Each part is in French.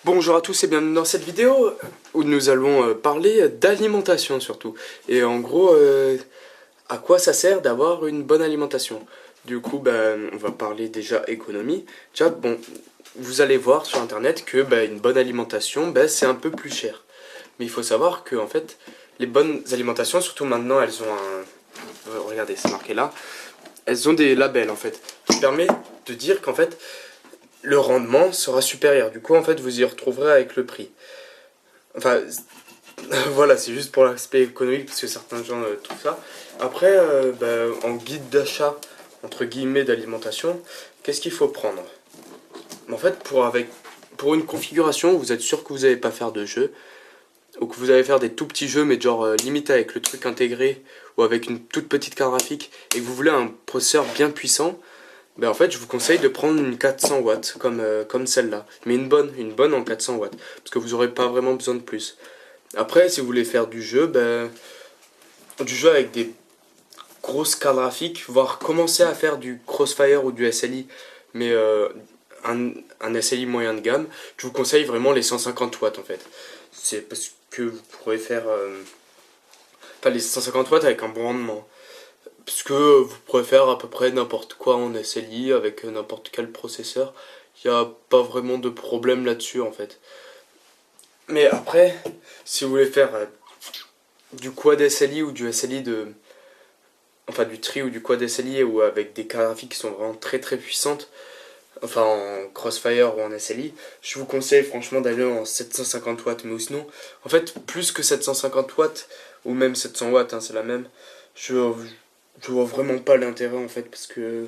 Bonjour à tous et bienvenue dans cette vidéo où nous allons parler d'alimentation surtout. Et en gros, à quoi ça sert d'avoir une bonne alimentation? Du coup, on va parler déjà économie. Déjà, bon, vous allez voir sur internet que une bonne alimentation, c'est un peu plus cher. Mais il faut savoir que en fait, les bonnes alimentations, surtout maintenant, elles ont un... regardez, c'est marqué là. Elles ont des labels en fait, qui permettent de dire qu'en fait, le rendement sera supérieur. Du coup, en fait, vous y retrouverez avec le prix. Enfin, voilà, c'est juste pour l'aspect économique, parce que certains gens trouvent ça. Après, en guide d'achat, entre guillemets, d'alimentation, qu'est-ce qu'il faut prendre? En fait, pour une configuration où vous êtes sûr que vous n'allez pas faire de jeu, ou que vous allez faire des tout petits jeux, mais genre limite avec le truc intégré, ou avec une toute petite carte graphique, et que vous voulez un processeur bien puissant, en fait, je vous conseille de prendre une 400 watts comme celle-là, mais une bonne en 400 watts, parce que vous n'aurez pas vraiment besoin de plus. Après, si vous voulez faire du jeu avec des grosses cartes graphiques, voire commencer à faire du Crossfire ou du SLI, mais un SLI moyen de gamme, je vous conseille vraiment les 150 watts en fait. C'est parce que vous pourrez faire les 150 watts avec un bon rendement. Parce que vous pourrez faire à peu près n'importe quoi en SLI avec n'importe quel processeur. Il n'y a pas vraiment de problème là-dessus en fait. Mais après, si vous voulez faire du quad SLI ou du SLI de... Enfin du tri ou du quad SLI ou avec des cartes graphiques qui sont vraiment très très puissantes, enfin en Crossfire ou en SLI, je vous conseille franchement d'aller en 750 watts. Mais sinon, en fait, plus que 750 watts, ou même 700 watts, hein, c'est la même, je vois vraiment pas l'intérêt en fait, parce que...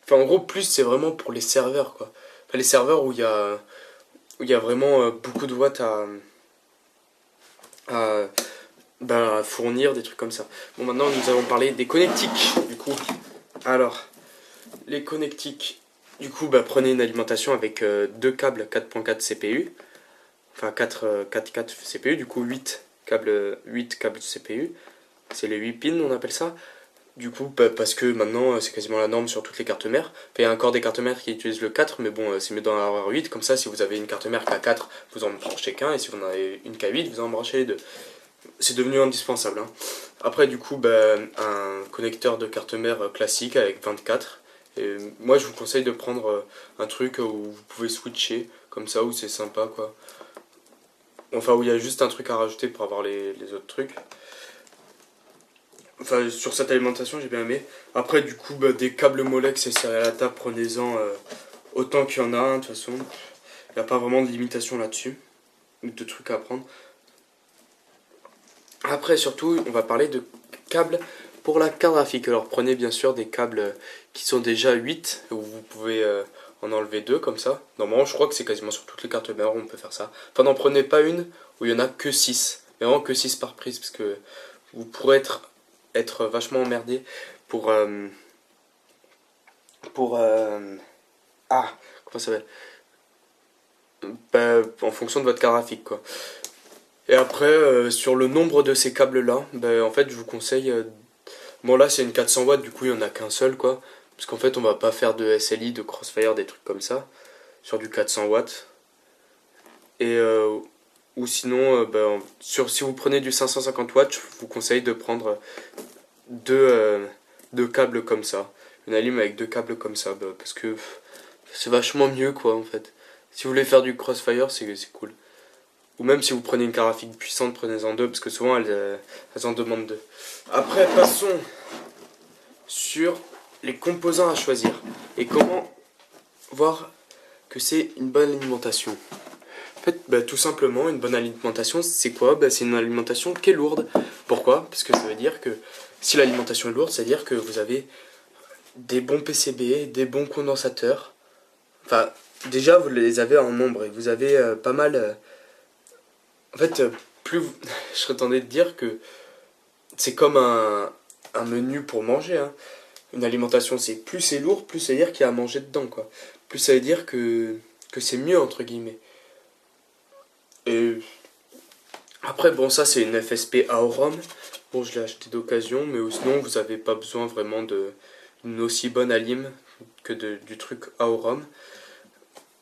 Enfin en gros, plus c'est vraiment pour les serveurs quoi. Enfin les serveurs où il y a vraiment beaucoup de watts à, à fournir, des trucs comme ça. Bon, maintenant nous allons parler des connectiques du coup. Alors, les connectiques, du coup, prenez une alimentation avec deux câbles 4.4 CPU, enfin 4 CPU, du coup 8 câbles CPU, c'est les 8 pins on appelle ça. Du coup, parce que maintenant c'est quasiment la norme sur toutes les cartes mères. Enfin, il y a encore des cartes mères qui utilisent le 4, mais bon, c'est mieux d'en avoir 8. Comme ça, si vous avez une carte mère qui a 4, vous en branchez qu'un, et si vous en avez une qui a 8, vous en branchez les deux. C'est devenu indispensable, hein. Après, du coup, un connecteur de carte mère classique avec 24. Et moi, je vous conseille de prendre un truc où vous pouvez switcher, comme ça, où c'est sympa, quoi. Enfin, où il y a juste un truc à rajouter pour avoir les autres trucs. Enfin, sur cette alimentation, j'ai bien aimé. Après, du coup, des câbles Molex et céréales à table, prenez-en autant qu'il y en a, de toute façon. Il n'y a pas vraiment de limitation là-dessus, de trucs à prendre. Après, surtout, on va parler de câbles pour la carte graphique. Alors, prenez bien sûr des câbles qui sont déjà 8, où vous pouvez en enlever 2 comme ça. Normalement, je crois que c'est quasiment sur toutes les cartes mères où on peut faire ça. Enfin, n'en prenez pas une où il y en a que 6. Mais vraiment que 6 par prise, parce que vous pourrez être vachement emmerdé pour... comment ça s'appelle? En fonction de votre carte graphique, quoi. Et après, sur le nombre de ces câbles-là, en fait, je vous conseille... bon, là, c'est une 400 watts, du coup, il n'y en a qu'un seul, quoi. Parce qu'en fait, on va pas faire de SLI, de Crossfire, des trucs comme ça, sur du 400 watts. Et... ou sinon, si vous prenez du 550 watts, je vous conseille de prendre deux câbles comme ça. Une allume avec deux câbles comme ça, parce que c'est vachement mieux, quoi, en fait. Si vous voulez faire du Crossfire, c'est cool. Ou même si vous prenez une carte graphique puissante, prenez-en deux, parce que souvent elles en demandent deux. Après, passons sur les composants à choisir. Et comment voir que c'est une bonne alimentation. En fait, tout simplement, une bonne alimentation, c'est quoi? C'est une alimentation qui est lourde. Pourquoi? Parce que ça veut dire que si l'alimentation est lourde, ça veut dire que vous avez des bons PCB, des bons condensateurs. Enfin, déjà, vous les avez en nombre et vous avez pas mal... En fait, je serais tenté de dire que c'est comme un menu pour manger, hein. Une alimentation, c'est plus c'est lourd, plus ça veut dire qu'il y a à manger dedans, quoi. Plus ça veut dire que c'est mieux, entre guillemets. Et après, bon, ça, c'est une FSP AOROM. Bon, je l'ai acheté d'occasion, mais sinon, vous n'avez pas besoin vraiment d'une aussi bonne alim que du truc AOROM.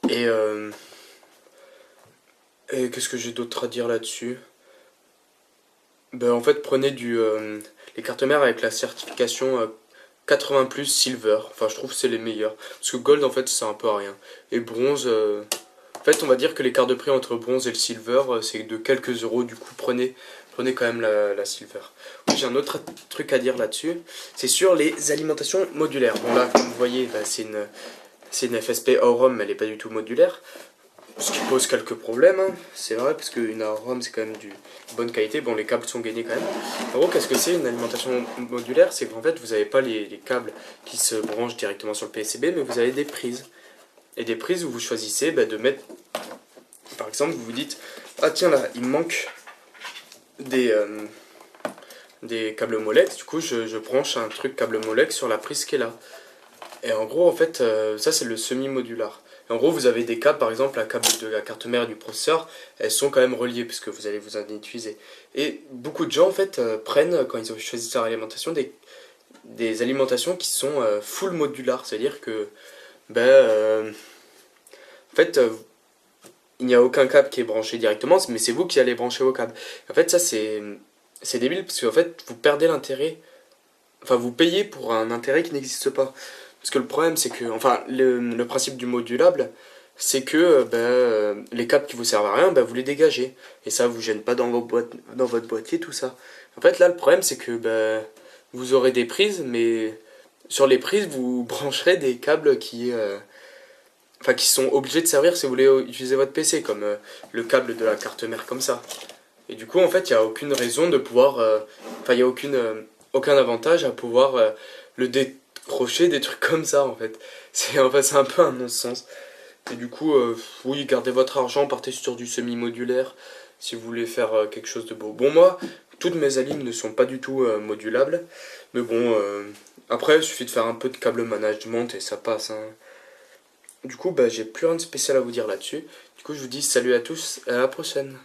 Et Et qu'est-ce que j'ai d'autre à dire là-dessus? Ben, en fait, prenez les cartes mères avec la certification 80 plus Silver. Enfin, je trouve que c'est les meilleurs. Parce que Gold, en fait, c'est un peu à rien. Et Bronze, en fait, on va dire que l'écart de prix entre Bronze et le Silver, c'est de quelques euros. Du coup, prenez quand même la Silver. Oui, j'ai un autre truc à dire là-dessus. C'est sur les alimentations modulaires. Bon, là, comme vous voyez, bah, c'est une FSP Aurum, mais elle n'est pas du tout modulaire. Ce qui pose quelques problèmes, hein. C'est vrai, parce qu'une Aurum c'est quand même de bonne qualité. Bon, les câbles sont gainés quand même. En gros, qu'est-ce que c'est une alimentation modulaire? C'est qu'en fait, vous n'avez pas les câbles qui se branchent directement sur le PCB, mais vous avez des prises. Et des prises où vous choisissez bah, de mettre. Par exemple, vous vous dites, ah tiens là, il me manque des câbles Molex, du coup, je branche un truc câble Molex sur la prise qui est là. Et en gros, en fait, ça c'est le semi-modular. En gros, vous avez des câbles, par exemple, la câble de la carte mère et du processeur, elles sont quand même reliées puisque vous allez vous en utiliser. Et beaucoup de gens, en fait, prennent, quand ils ont choisi leur alimentation, des alimentations qui sont full modular. C'est-à-dire que, ben, en fait, il n'y a aucun câble qui est branché directement, mais c'est vous qui allez brancher vos câbles. En fait, ça c'est débile parce qu'en fait, vous perdez l'intérêt. Enfin, vous payez pour un intérêt qui n'existe pas. Parce que le problème, c'est que, enfin, le principe du modulable, c'est que les câbles qui vous servent à rien, vous les dégagez. Et ça vous gêne pas dans votre boîtier, tout ça. En fait, là, le problème, c'est que vous aurez des prises, mais sur les prises, vous brancherez des câbles qui sont obligés de servir si vous voulez utiliser votre PC, comme le câble de la carte mère, comme ça. Et du coup, en fait, il n'y a aucune raison de pouvoir. Enfin, il n'y a aucun avantage à pouvoir le décrocher, des trucs comme ça, en fait. C'est un peu un non-sens. Et du coup, oui, gardez votre argent, partez sur du semi-modulaire si vous voulez faire quelque chose de beau. Bon, moi, toutes mes alimes ne sont pas du tout modulables. Mais bon, après, il suffit de faire un peu de câble management et ça passe, hein. Du coup, j'ai plus rien de spécial à vous dire là-dessus. Du coup, je vous dis salut à tous et à la prochaine.